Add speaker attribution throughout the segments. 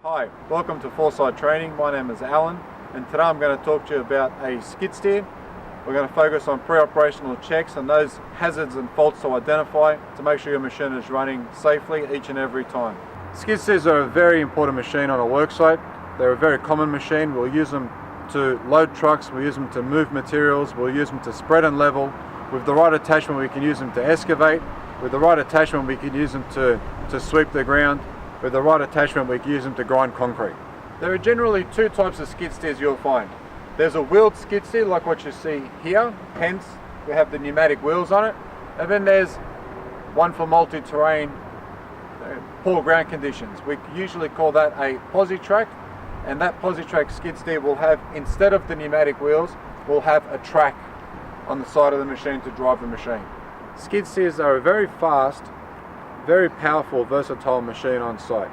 Speaker 1: Hi, welcome to Foresite Training. My name is Alan, and today I'm going to talk to you about a skid steer. We're going to focus on pre-operational checks and those hazards and faults to identify to make sure your machine is running safely each and every time. Skid steers are a very important machine on a work site. They're a very common machine. We'll use them to load trucks, we'll use them to move materials, we'll use them to spread and level. With the right attachment we can use them to excavate. With the right attachment we can use them to sweep the ground. With the right attachment we can use them to grind concrete. There are generally two types of skid steers you'll find. There's a wheeled skid steer like what you see here, hence we have the pneumatic wheels on it. And then there's one for multi-terrain, poor ground conditions. We usually call that a posi-track, and that posi-track skid steer will have, instead of the pneumatic wheels, will have a track on the side of the machine to drive the machine. Skid steers are a very fast, very powerful, versatile machine on site.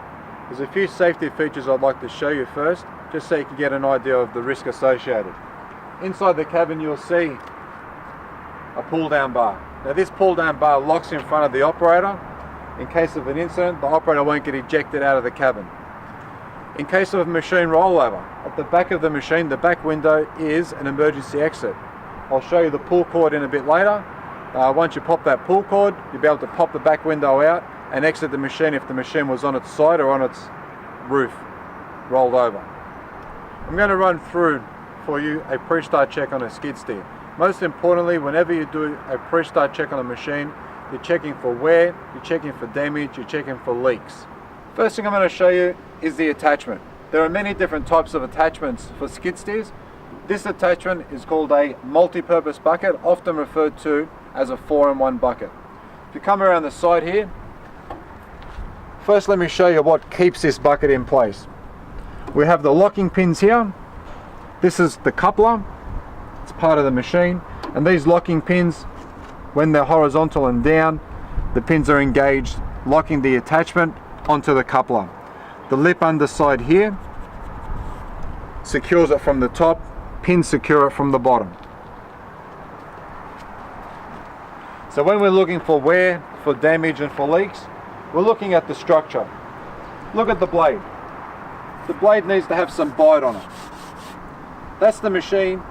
Speaker 1: There's a few safety features I'd like to show you first, just so you can get an idea of the risk associated. Inside the cabin you'll see a pull down bar. Now this pull down bar locks in front of the operator. In case of an incident, the operator won't get ejected out of the cabin. In case of a machine rollover, at the back of the machine, the back window is an emergency exit. I'll show you the pull cord in a bit later. Once you pop that pull cord, you'll be able to pop the back window out and exit the machine if the machine was on its side or on its roof, rolled over. I'm going to run through for you a pre-start check on a skid steer. Most importantly, whenever you do a pre-start check on a machine, you're checking for wear, you're checking for damage, you're checking for leaks. First thing I'm going to show you is the attachment. There are many different types of attachments for skid steers. This attachment is called a multi-purpose bucket, often referred to as a 4-in-1 bucket. If you come around the side here, first let me show you what keeps this bucket in place. We have the locking pins here. This is the coupler. It's part of the machine, and these locking pins, when they're horizontal and down, the pins are engaged, locking the attachment onto the coupler. The lip underside here secures it from the top, pins secure it from the bottom. So when we're looking for wear, for damage and for leaks, we're looking at the structure. Look at the blade. The blade needs to have some bite on it. That's the machine,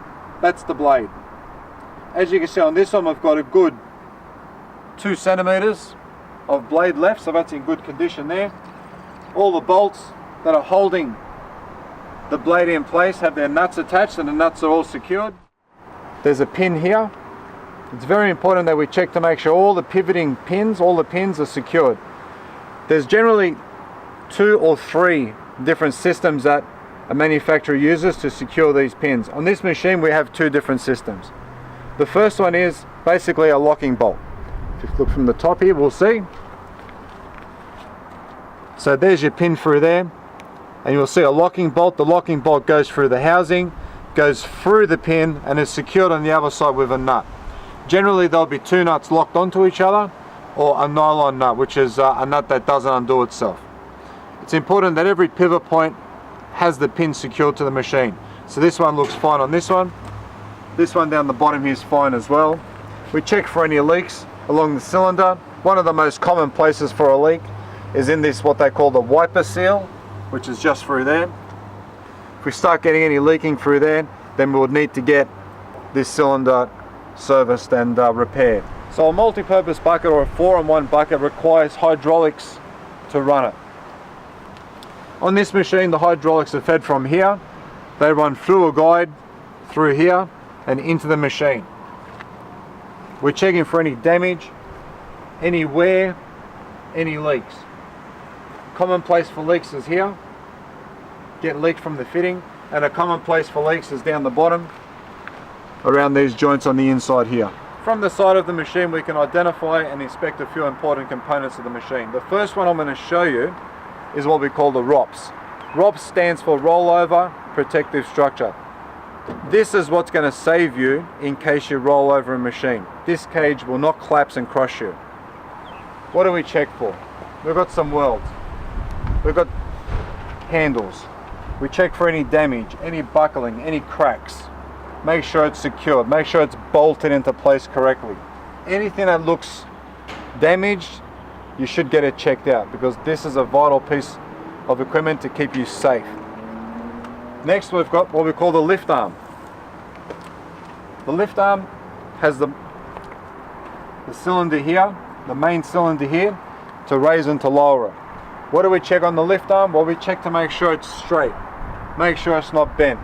Speaker 1: that's the blade. As you can see on this one, we've got a good 2 centimeters of blade left, so that's in good condition there. All the bolts that are holding the blade in place have their nuts attached, and the nuts are all secured. There's a pin here. It's very important that we check to make sure all the pivoting pins, all the pins are secured. There's generally 2 or 3 different systems that a manufacturer uses to secure these pins. On this machine we have 2 different systems. The first one is basically a locking bolt. If you look from the top here, we'll see. So there's your pin through there, and you'll see a locking bolt. The locking bolt goes through the housing, goes through the pin, and is secured on the other side with a nut. Generally there'll be 2 nuts locked onto each other, or a nylon nut, which is a nut that doesn't undo itself. It's important that every pivot point has the pin secured to the machine. So this one looks fine on this one. This one down the bottom here is fine as well. We check for any leaks along the cylinder. One of the most common places for a leak is in this, what they call the wiper seal, which is just through there. If we start getting any leaking through there, then we would need to get this cylinder serviced and repaired. So a multi-purpose bucket or a 4-in-1 bucket requires hydraulics to run it. On this machine the hydraulics are fed from here. They run through a guide, through here and into the machine. We're checking for any damage, any wear, any leaks. Common place for leaks is here, get leaked from the fitting, and a common place for leaks is down the bottom around these joints on the inside here. From the side of the machine we can identify and inspect a few important components of the machine. The first one I'm going to show you is what we call the ROPS. ROPS stands for Rollover Protective Structure. This is what's going to save you in case you roll over a machine. This cage will not collapse and crush you. What do we check for? We've got some welds. We've got handles. We check for any damage, any buckling, any cracks. Make sure it's secured. Make sure it's bolted into place correctly. Anything that looks damaged, you should get it checked out, because this is a vital piece of equipment to keep you safe. Next, we've got what we call the lift arm. The lift arm has the cylinder here, the main cylinder here, to raise and to lower it. What do we check on the lift arm? Well, we check to make sure it's straight, make sure it's not bent,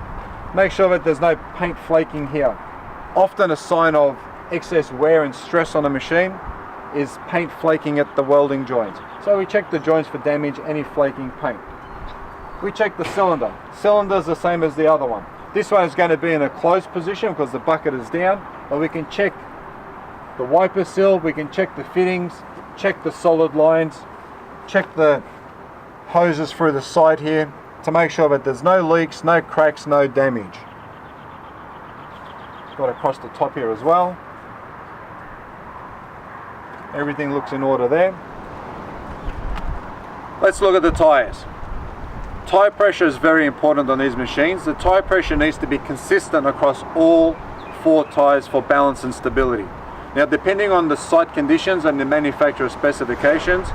Speaker 1: make sure that there's no paint flaking here. Often a sign of excess wear and stress on a machine is paint flaking at the welding joints. So we check the joints for damage, any flaking paint. We check the cylinder. Cylinder's the same as the other one. This one is going to be in a closed position because the bucket is down, but we can check the wiper seal, we can check the fittings, check the solid lines, check the hoses through the side here to make sure that there's no leaks, no cracks, no damage. Got across the top here as well. Everything looks in order there. Let's look at the tyres. Tyre pressure is very important on these machines. The tyre pressure needs to be consistent across all 4 tyres for balance and stability. Now, depending on the site conditions and the manufacturer specifications,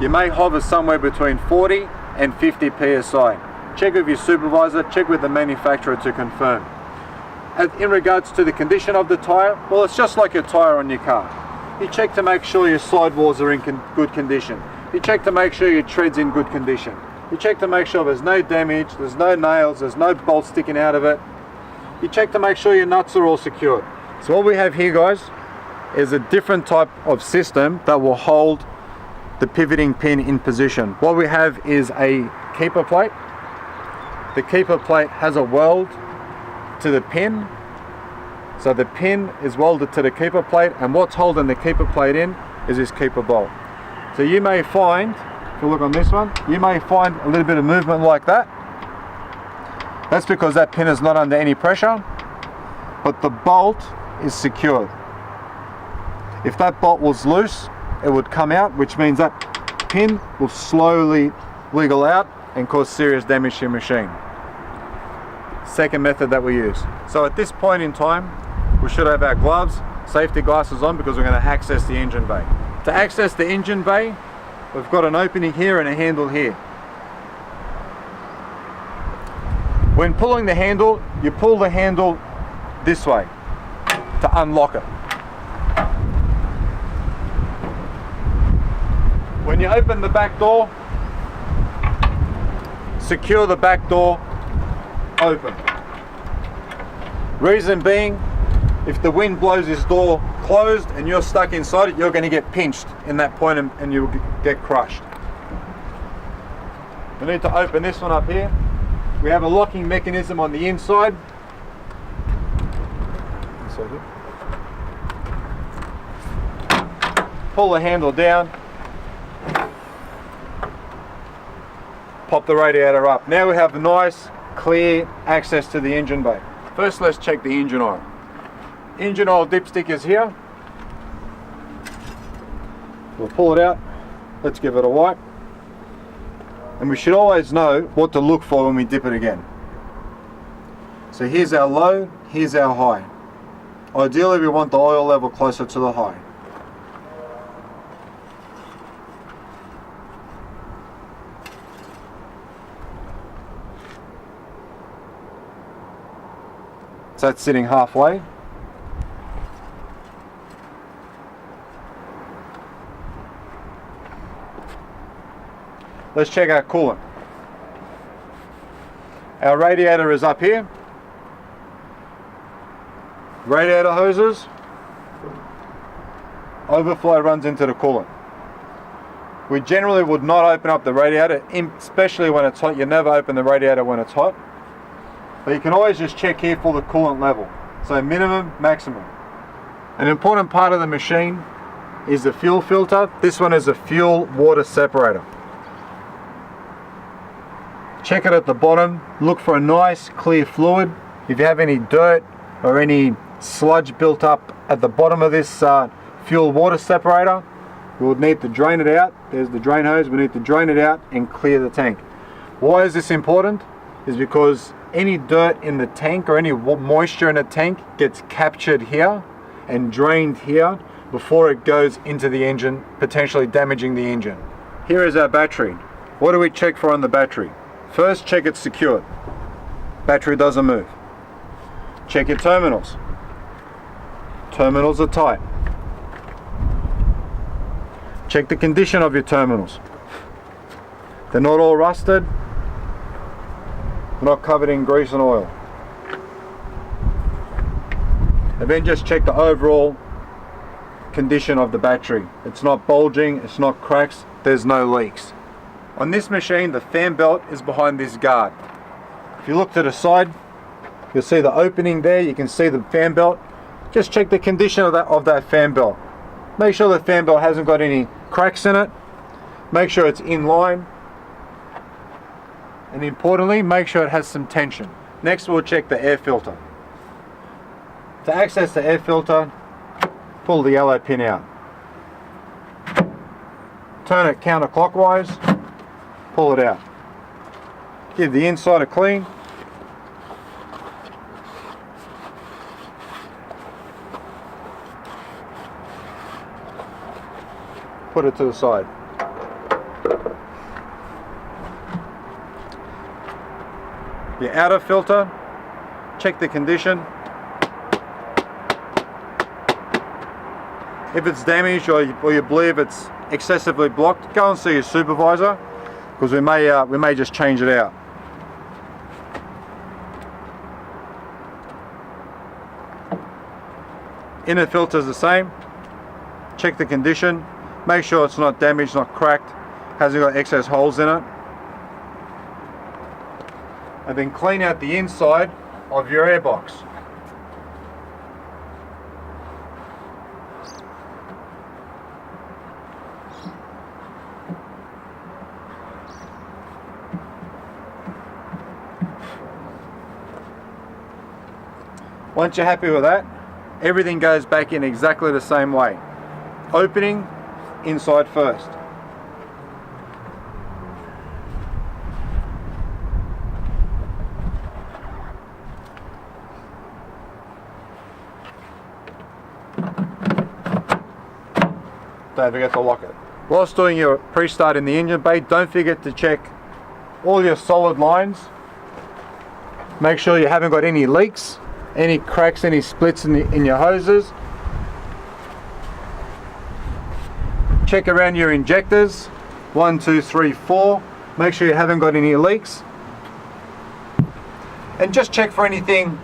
Speaker 1: you may hover somewhere between 40 and 50 psi. Check with your supervisor, check with the manufacturer to confirm. In regards to the condition of the tyre, well, it's just like your tyre on your car. You check to make sure your sidewalls are in good condition. You check to make sure your tread's in good condition. You check to make sure there's no damage, there's no nails, there's no bolts sticking out of it. You check to make sure your nuts are all secured. So what we have here, guys, is a different type of system that will hold the pivoting pin in position. What we have is a keeper plate. The keeper plate has a weld to the pin. So the pin is welded to the keeper plate, and what's holding the keeper plate in is this keeper bolt. So you may find, if you look on this one, you may find a little bit of movement like that. That's because that pin is not under any pressure, but the bolt is secured. If that bolt was loose, it would come out, which means that pin will slowly wiggle out and cause serious damage to your machine. Second method that we use. So at this point in time, we should have our gloves, safety glasses on, because we're going to access the engine bay. To access the engine bay, we've got an opening here and a handle here. When pulling the handle, you pull the handle this way to unlock it. When you open the back door, secure the back door open. Reason being, if the wind blows this door closed and you're stuck inside it, you're going to get pinched in that point and you'll get crushed. We need to open this one up here. We have a locking mechanism on the inside. Pull the handle down. Pop the radiator up. Now we have a nice, clear access to the engine bay. First, let's check the engine oil. Engine oil dipstick is here. We'll pull it out. Let's give it a wipe. And we should always know what to look for when we dip it again. So here's our low, here's our high. Ideally, we want the oil level closer to the high. So it's sitting halfway. Let's check our coolant. Our radiator is up here. Radiator hoses. Overflow runs into the coolant. We generally would not open up the radiator, especially when it's hot. You never open the radiator when it's hot. But you can always just check here for the coolant level. So minimum, maximum. An important part of the machine is the fuel filter. This one is a fuel water separator. Check it at the bottom. Look for a nice clear fluid. If you have any dirt or any sludge built up at the bottom of this fuel water separator, we would need to drain it out. There's the drain hose. We need to drain it out and clear the tank. Why is this important? Is because any dirt in the tank or any moisture in the tank gets captured here and drained here before it goes into the engine, potentially damaging the engine. Here is our battery. What do we check for on the battery? First, check it's secured. Battery doesn't move. Check your terminals. Terminals are tight. Check the condition of your terminals. They're not all rusted. They're not covered in grease and oil. And then just check the overall condition of the battery. It's not bulging, it's not cracks, there's no leaks. On this machine, the fan belt is behind this guard. If you look to the side, you'll see the opening there, you can see the fan belt. Just check the condition of that fan belt. Make sure the fan belt hasn't got any cracks in it. Make sure it's in line. And importantly, make sure it has some tension. Next, we'll check the air filter. To access the air filter, pull the yellow pin out. Turn it counterclockwise, pull it out. Give the inside a clean. Put it to the side. Your outer filter, check the condition. If it's damaged or you believe it's excessively blocked, go and see your supervisor, because we may just change it out. Inner filter is the same. Check the condition. Make sure it's not damaged, not cracked, hasn't got excess holes in it. And then clean out the inside of your airbox. Once you're happy with that, everything goes back in exactly the same way. Opening, inside first. Don't forget to lock it. Whilst doing your pre-start in the engine bay, don't forget to check all your solid lines. Make sure you haven't got any leaks, any cracks, any splits in your hoses. Check around your injectors, 1, 2, 3, 4. Make sure you haven't got any leaks. And just check for anything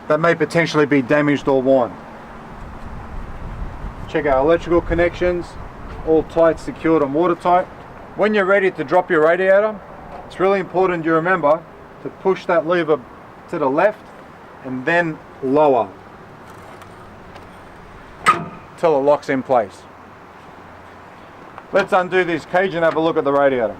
Speaker 1: that may potentially be damaged or worn. Check our electrical connections, all tight, secured and watertight. When you're ready to drop your radiator, it's really important you remember to push that lever to the left and then lower till it locks in place. Let's undo this cage and have a look at the radiator.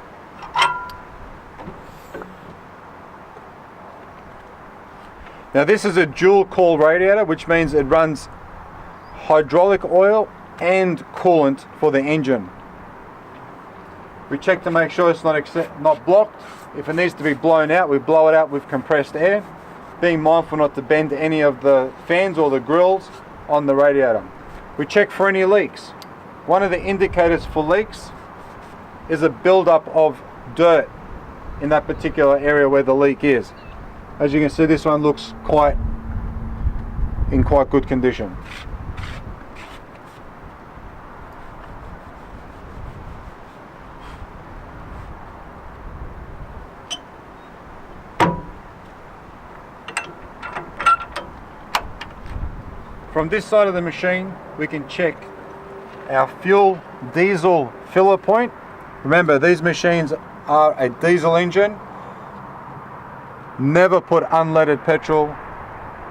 Speaker 1: Now this is a dual cool radiator, which means it runs hydraulic oil and coolant for the engine. We check to make sure it's not blocked. If it needs to be blown out, we blow it out with compressed air, being mindful not to bend any of the fans or the grills on the radiator. We check for any leaks. One of the indicators for leaks is a buildup of dirt in that particular area where the leak is. As you can see, this one looks in quite good condition. From this side of the machine, we can check our fuel diesel filler point. Remember, these machines are a diesel engine. Never put unleaded petrol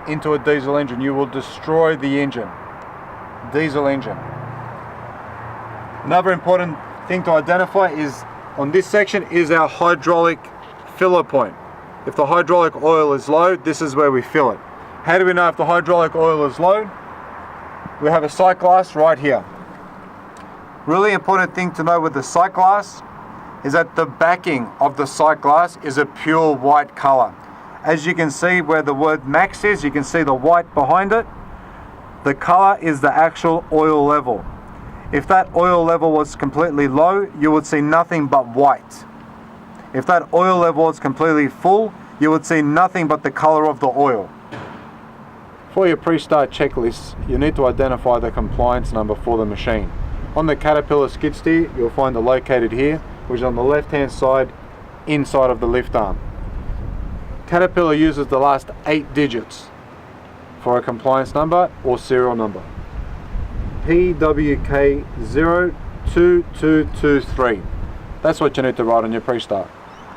Speaker 1: into a diesel engine. You will destroy the engine. Diesel engine. Another important thing to identify is on this section is our hydraulic filler point. If the hydraulic oil is low, this is where we fill it. How do we know if the hydraulic oil is low? We have a sight glass right here. Really important thing to know with the sight glass is that the backing of the sight glass is a pure white color. As you can see where the word max is, you can see the white behind it. The color is the actual oil level. If that oil level was completely low, you would see nothing but white. If that oil level was completely full, you would see nothing but the color of the oil. For your pre-start checklist, you need to identify the compliance number for the machine. On the Caterpillar skid steer, you'll find it located here, which is on the left-hand side, inside of the lift arm. Caterpillar uses the last 8 digits for a compliance number or serial number. PWK02223. That's what you need to write on your pre-start.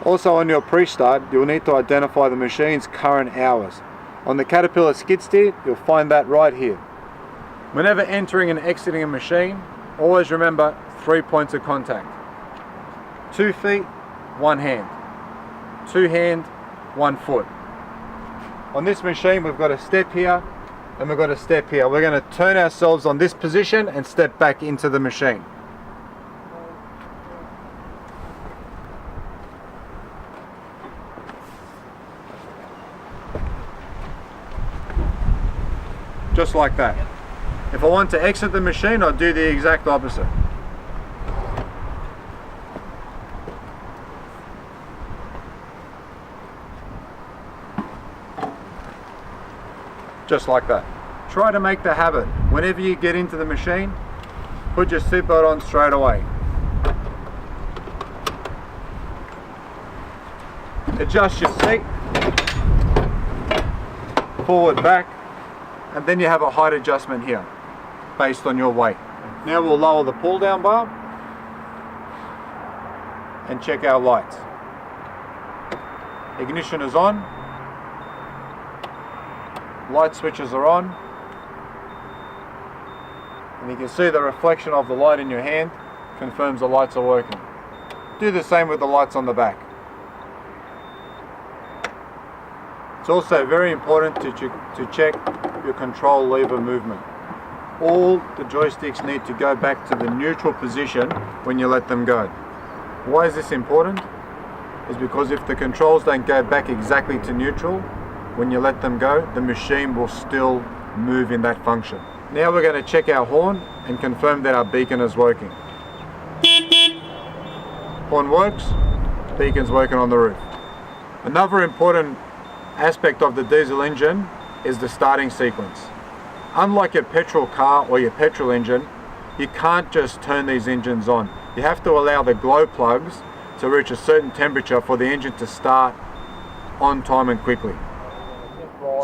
Speaker 1: Also on your pre-start, you'll need to identify the machine's current hours. On the Caterpillar skid steer, you'll find that right here. Whenever entering and exiting a machine, always remember 3 points of contact. 2 feet, 1 hand. 2 hand, 1 foot. On this machine, we've got a step here and we've got a step here. We're going to turn ourselves on this position and step back into the machine. Just like that. If I want to exit the machine, I'll do the exact opposite. Just like that. Try to make the habit. Whenever you get into the machine, put your seatbelt on straight away. Adjust your seat, forward, back, and then you have a height adjustment here based on your weight. Now we'll lower the pull down bar and check our lights. Ignition is on, light switches are on, and you can see the reflection of the light in your hand confirms the lights are working. Do the same with the lights on the back. It's also very important to check your control lever movement. All the joysticks need to go back to the neutral position when you let them go. Why is this important? It's because if the controls don't go back exactly to neutral, when you let them go, the machine will still move in that function. Now we're going to check our horn and confirm that our beacon is working. Horn works, beacon's working on the roof. Another important aspect of the diesel engine is the starting sequence. Unlike your petrol car or your petrol engine, you can't just turn these engines on. You have to allow the glow plugs to reach a certain temperature for the engine to start on time and quickly.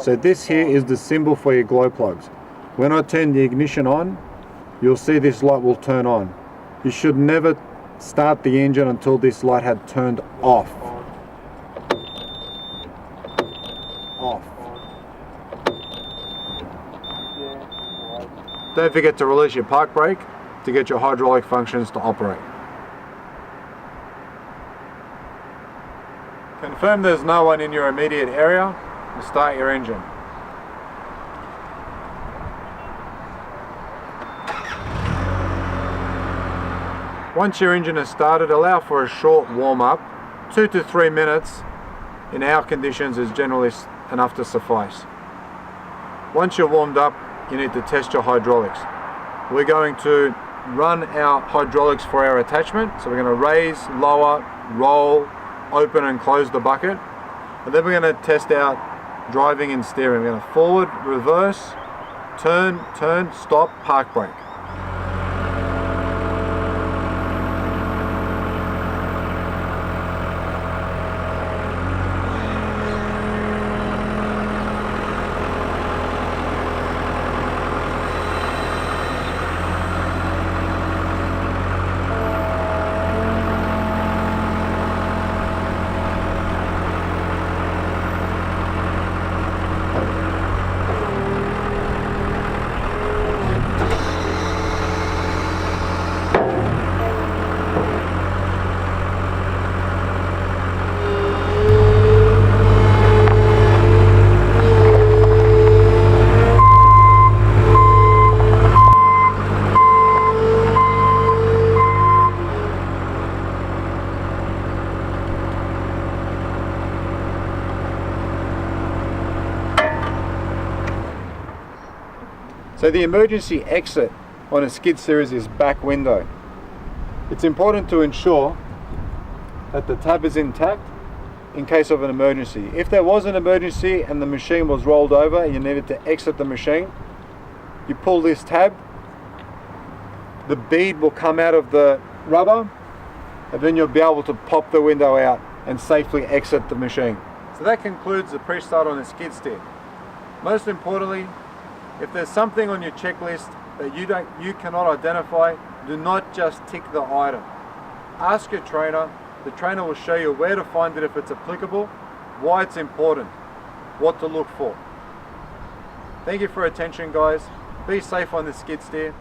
Speaker 1: So this here is the symbol for your glow plugs. When I turn the ignition on, you'll see this light will turn on. You should never start the engine until this light had turned off. Don't forget to release your park brake to get your hydraulic functions to operate. Confirm there's no one in your immediate area and start your engine. Once your engine is started, allow for a short warm-up. 2 to 3 minutes in our conditions is generally enough to suffice. Once you're warmed up, you need to test your hydraulics. We're going to run our hydraulics for our attachment. So we're going to raise, lower, roll, open and close the bucket. And then we're going to test out driving and steering. We're going to forward, reverse, turn, stop, park brake. So the emergency exit on a skid steer is this back window. It's important to ensure that the tab is intact in case of an emergency. If there was an emergency and the machine was rolled over and you needed to exit the machine, you pull this tab, the bead will come out of the rubber, and then you'll be able to pop the window out and safely exit the machine. So that concludes the pre-start on a skid steer. Most importantly, if there's something on your checklist that you cannot identify, do not just tick the item. Ask your trainer. The trainer will show you where to find it if it's applicable, why it's important, what to look for. Thank you for your attention, guys. Be safe on the skid steer.